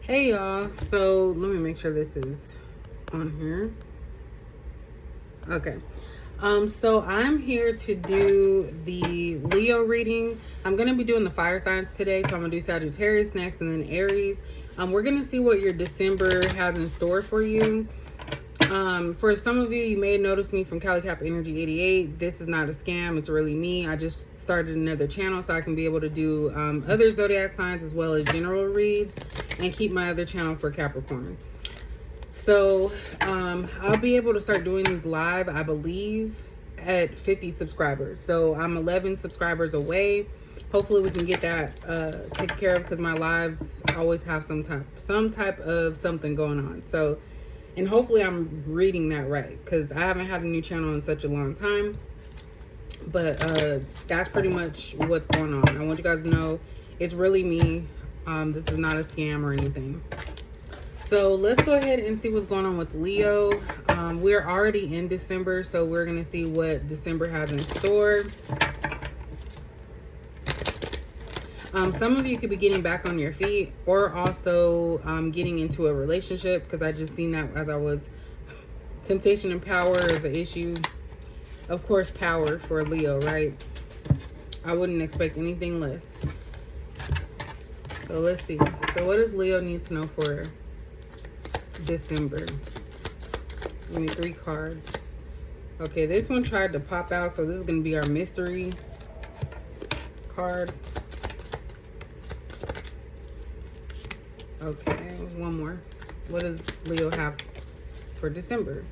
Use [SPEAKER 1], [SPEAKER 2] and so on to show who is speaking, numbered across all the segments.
[SPEAKER 1] Hey y'all, so let me make sure this is on here. Okay. So I'm here to do the Leo reading. I'm gonna be doing the fire signs today, so I'm gonna do Sagittarius next and then Aries. We're gonna see what your December has in store for you. For some of you, you may notice me from Cali Cap Energy 88. This is not a scam, it's really me. I just started another channel so I can be able to do other zodiac signs as well as general reads and keep my other channel for Capricorn. So I'll be able to start doing these live, I believe, at 50 subscribers. So I'm 11 subscribers away. Hopefully we can get that taken care of because my lives always have some type of something going on. So, and hopefully I'm reading that right because I haven't had a new channel in such a long time. But that's pretty much what's going on. I want you guys to know it's really me. This is not a scam or anything. So let's go ahead and see what's going on with Leo. We're already in December, so we're going to see what December has in store. Some of you could be getting back on your feet or also getting into a relationship because I just seen that as I was. Temptation and power is an issue. Of course, power for Leo, right? I wouldn't expect anything less. So let's see. So what does Leo need to know for December? Give me 3 cards. Okay, this one tried to pop out, so this is going to be our mystery card. Okay, one more. What does Leo have for December?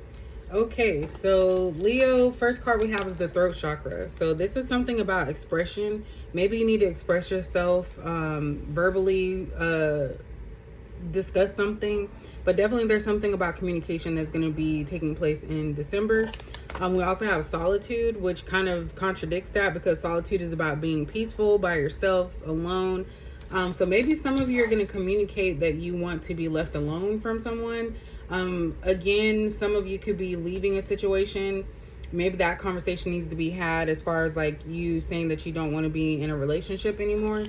[SPEAKER 1] Okay, so Leo, first card we have is the throat chakra. So this is something about expression. Maybe you need to express yourself verbally, discuss something, but definitely there's something about communication that's going to be taking place in December. We also have solitude, which kind of contradicts that because solitude is about being peaceful by yourself, alone. So maybe some of you are going to communicate that you want to be left alone from someone. Again, some of you could be leaving a situation. Maybe that conversation needs to be had as far as like you saying that you don't want to be in a relationship anymore.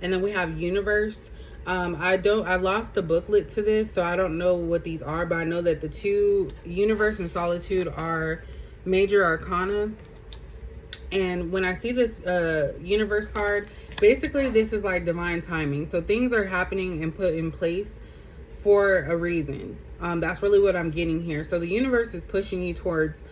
[SPEAKER 1] And then we have universe. I lost the booklet to this, so I don't know what these are, but I know that the two, universe and solitude, are major arcana. And when I see this universe card, basically this is like divine timing. So things are happening and put in place for a reason. That's really what I'm getting here. So the universe is pushing you towards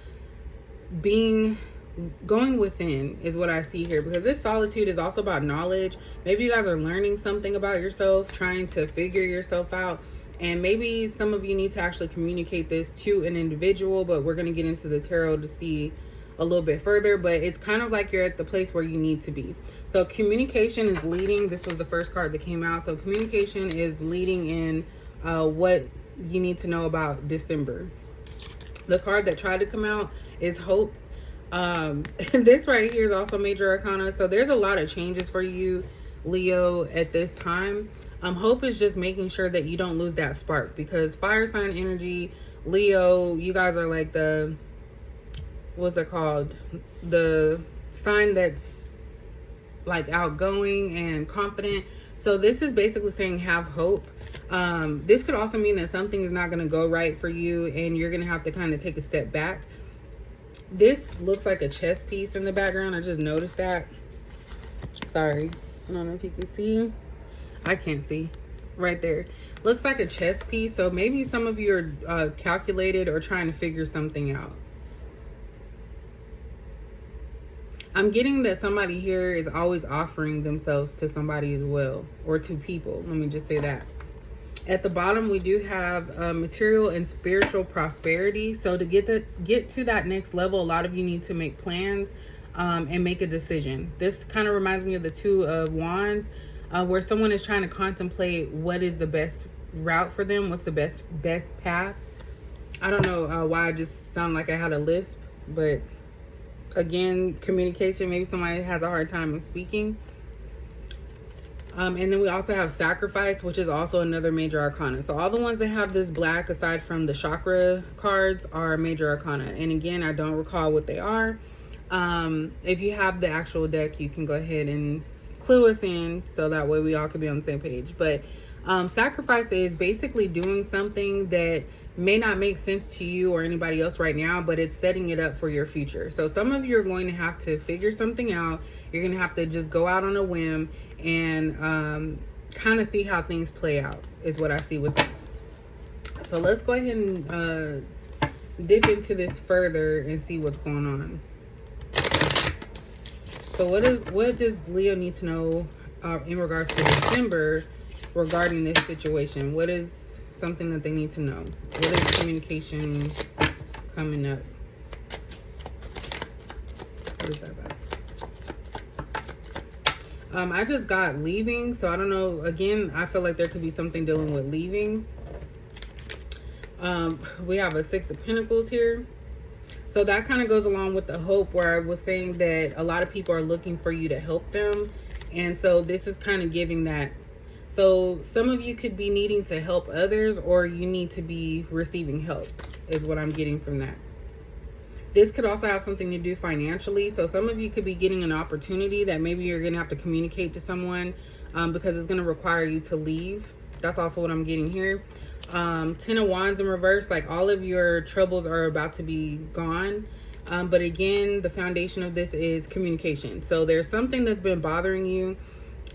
[SPEAKER 1] going within is what I see here, because this solitude is also about knowledge. Maybe you guys are learning something about yourself, trying to figure yourself out. And maybe some of you need to actually communicate this to an individual, but we're going to get into the tarot to see a little bit further. But it's kind of like you're at the place where you need to be. So communication is leading. This was the first card that came out. So communication is leading in what you need to know about December. The card that tried to come out is hope. This right here is also major arcana. So there's a lot of changes for you, Leo, at this time. Hope is just making sure that you don't lose that spark, because fire sign energy, Leo, you guys are like the, what's it called? The sign that's like outgoing and confident. So this is basically saying have hope. This could also mean that something is not going to go right for you and you're going to have to kind of take a step back. This looks like a chess piece in the background. I just noticed that. Sorry. I don't know if you can see. I can't see. Right there. Looks like a chess piece. So maybe some of you are calculated or trying to figure something out. I'm getting that somebody here is always offering themselves to somebody as well, or to people. Let me just say that. At the bottom, we do have material and spiritual prosperity. So to get to that next level, a lot of you need to make plans and make a decision. This kind of reminds me of the Two of Wands, where someone is trying to contemplate what is the best route for them, what's the best path. I don't know why I just sound like I had a lisp, but again, communication. Maybe somebody has a hard time speaking. And then we also have sacrifice, which is also another major arcana. So all the ones that have this black, aside from the chakra cards, are major arcana. And again, I don't recall what they are. If you have the actual deck, you can go ahead and clue us in, so that way we all can be on the same page. But Sacrifice is basically doing something that may not make sense to you or anybody else right now, but it's setting it up for your future. So some of you are going to have to figure something out. You're going to have to just go out on a whim and kind of see how things play out, is what I see with that. So let's go ahead and dip into this further and see what's going on. So what does Leo need to know in regards to December regarding this situation? What is something that they need to know? What is communication coming up? What is that about? I just got leaving, so I don't know. Again, I feel like there could be something dealing with leaving. We have a Six of Pentacles here. So that kind of goes along with the hope, where I was saying that a lot of people are looking for you to help them. And so this is kind of giving that. So some of you could be needing to help others, or you need to be receiving help, is what I'm getting from that. This could also have something to do financially. So some of you could be getting an opportunity that maybe you're going to have to communicate to someone because it's going to require you to leave. That's also what I'm getting here. 10 of Wands in reverse, like all of your troubles are about to be gone. But again, the foundation of this is communication. So there's something that's been bothering you.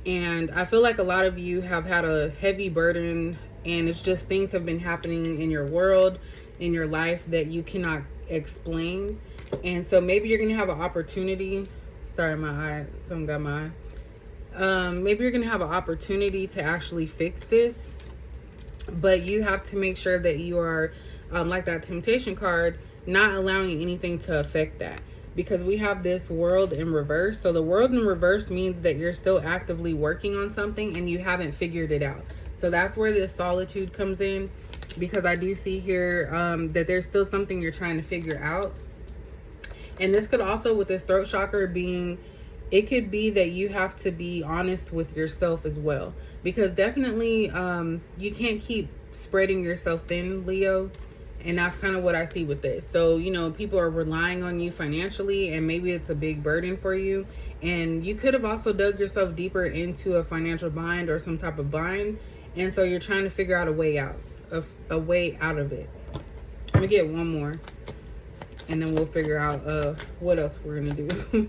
[SPEAKER 1] And I feel like a lot of you have had a heavy burden, and it's just things have been happening in your world, in your life, that you cannot explain. And so maybe you're gonna have an opportunity. Sorry, my eye, something got my eye. Maybe you're gonna have an opportunity to actually fix this, but you have to make sure that you are like that Temptation card, not allowing anything to affect that, because we have this World in reverse. So the World in reverse means that you're still actively working on something and you haven't figured it out. So that's where this solitude comes in, because I do see here that there's still something you're trying to figure out. And this could also, with this throat chakra being, it could be that you have to be honest with yourself as well, because definitely you can't keep spreading yourself thin, Leo. And that's kind of what I see with this. So, you know, people are relying on you financially, and maybe it's a big burden for you. And you could have also dug yourself deeper into a financial bind or some type of bind. And so you're trying to figure out a way out, a way out of it. I'm going to get one more, and then we'll figure out what else we're going to do.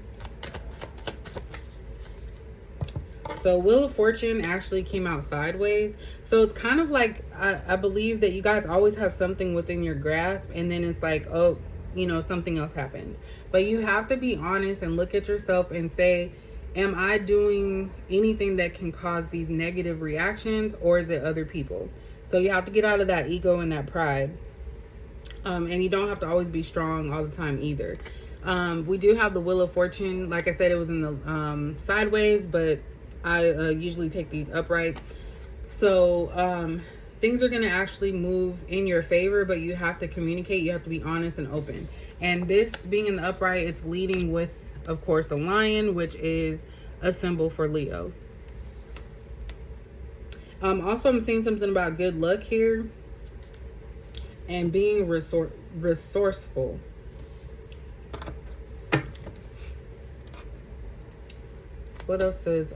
[SPEAKER 1] So Wheel of Fortune actually came out sideways. So it's kind of like, I believe that you guys always have something within your grasp, and then it's like, oh, you know, something else happens. But you have to be honest and look at yourself and say, am I doing anything that can cause these negative reactions, or is it other people? So you have to get out of that ego and that pride. And you don't have to always be strong all the time either. We do have the Wheel of Fortune. Like I said, it was in the sideways, but I usually take these upright. So things are going to actually move in your favor, but you have to communicate. You have to be honest and open. And this being in the upright, it's leading with, of course, a lion, which is a symbol for Leo. Also, I'm seeing something about good luck here and being resourceful. What else does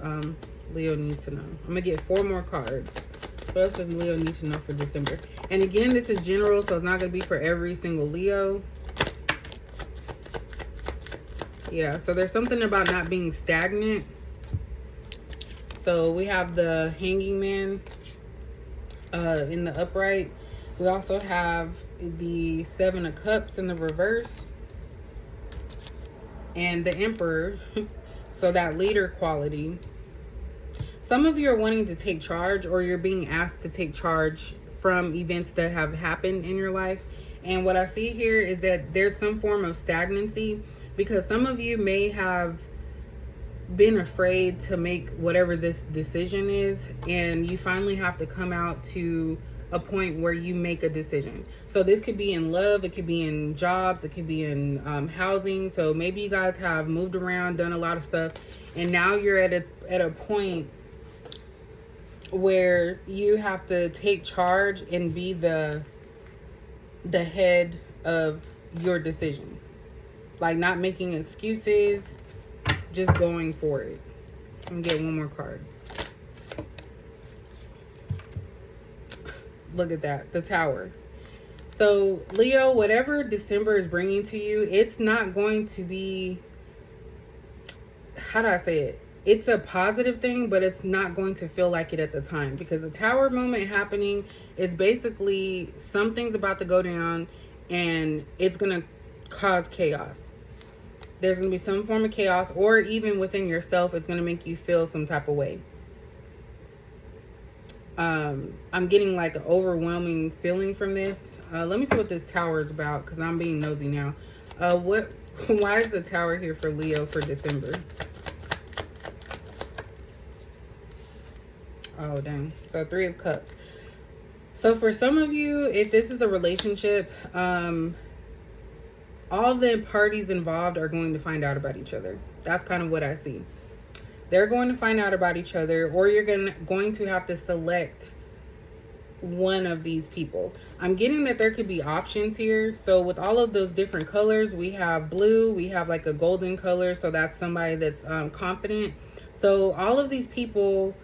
[SPEAKER 1] Leo need to know? I'm gonna get 4 more cards. What else does Leo need to know for December? And again, this is general, so it's not gonna be for every single Leo. Yeah, so there's something about not being stagnant. So we have the Hanging Man in the upright. We also have the 7 of Cups in the reverse, and the Emperor. So that leader quality. Some of you are wanting to take charge, or you're being asked to take charge from events that have happened in your life. And what I see here is that there's some form of stagnancy, because some of you may have been afraid to make whatever this decision is, and you finally have to come out to a point where you make a decision. So this could be in love, it could be in jobs, it could be in housing. So maybe you guys have moved around, done a lot of stuff, and now you're at a point where you have to take charge and be the head of your decision. Like, not making excuses, just going for it. I'm gonna get one more card. Look at that, the Tower. So Leo, whatever December is bringing to you, it's not going to be, how do I say it? It's a positive thing, but it's not going to feel like it at the time, because the Tower moment happening is basically something's about to go down and it's going to cause chaos. There's going to be some form of chaos, or even within yourself, it's going to make you feel some type of way. I'm getting like an overwhelming feeling from this. Let me see what this Tower is about, because I'm being nosy now. Why is the Tower here for Leo for December? Oh, dang. So 3 of Cups. So for some of you, if this is a relationship, all the parties involved are going to find out about each other. That's kind of what I see. They're going to find out about each other, or you're going to have to select one of these people. I'm getting that there could be options here. So with all of those different colors, we have blue, we have like a golden color. So that's somebody that's confident. So all of these people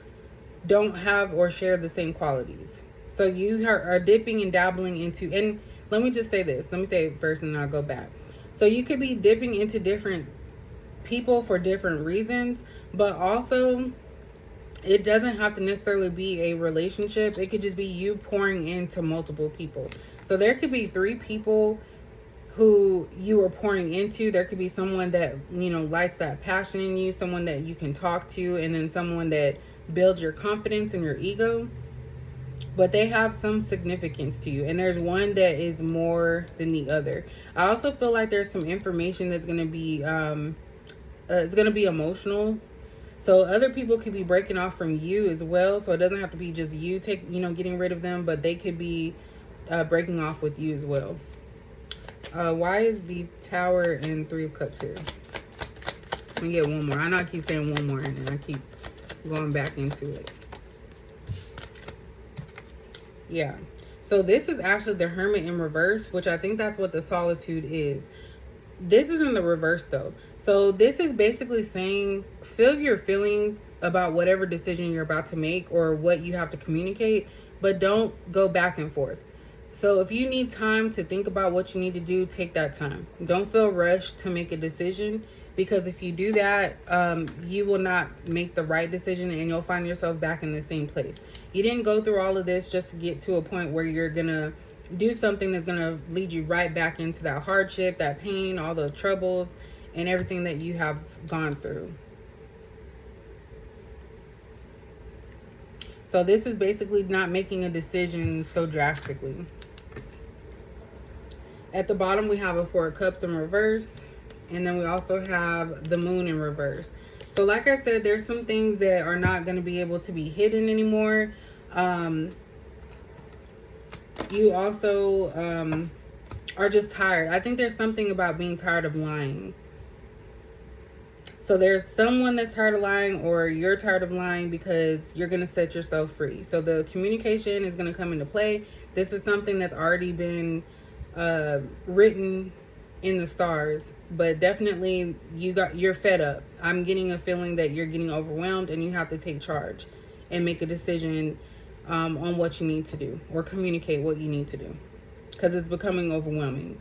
[SPEAKER 1] don't have or share the same qualities. So you are dipping and dabbling into, and let me just say this. Let me say it first and then I'll go back. So you could be dipping into different people for different reasons, but also it doesn't have to necessarily be a relationship. It could just be you pouring into multiple people. So there could be 3 people who you are pouring into. There could be someone that, you know, lights that passion in you, someone that you can talk to, and then someone that builds your confidence and your ego. But they have some significance to you, and there's one that is more than the other. I also feel like there's some information that's going to be it's going to be emotional. So other people could be breaking off from you as well. So it doesn't have to be just you getting rid of them, but they could be breaking off with you as well. Why is the Tower and 3 of Cups here? Let me get one more. I know I keep saying one more, and then I keep going back into it. Yeah. So this is actually the Hermit in reverse, which I think that's what the Solitude is. This is in the reverse though. So this is basically saying, feel your feelings about whatever decision you're about to make or what you have to communicate, but don't go back and forth. So if you need time to think about what you need to do, take that time. Don't feel rushed to make a decision, because if you do that, you will not make the right decision and you'll find yourself back in the same place. You didn't go through all of this just to get to a point where you're going to do something that's going to lead you right back into that hardship, that pain, all the troubles, and everything that you have gone through. So this is basically not making a decision so drastically. At the bottom, we have a 4 of Cups in reverse. And then we also have the Moon in reverse. So like I said, there's some things that are not going to be able to be hidden anymore. You also are just tired. I think there's something about being tired of lying. So there's someone that's tired of lying, or you're tired of lying because you're going to set yourself free. So the communication is going to come into play. This is something that's already been written in the stars, but definitely you're fed up. I'm getting a feeling that you're getting overwhelmed and you have to take charge and make a decision on what you need to do, or communicate what you need to do, because it's becoming overwhelming.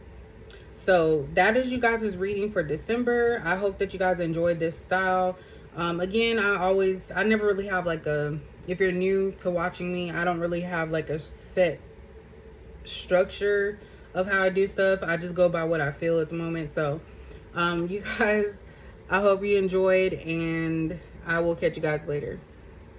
[SPEAKER 1] So that is you guys' reading for December. I hope that you guys enjoyed this style. Again, I never really have like if you're new to watching me, I don't really have like a set structure of how I do stuff. I just go by what I feel at the moment. So you guys, I hope you enjoyed, and I will catch you guys later.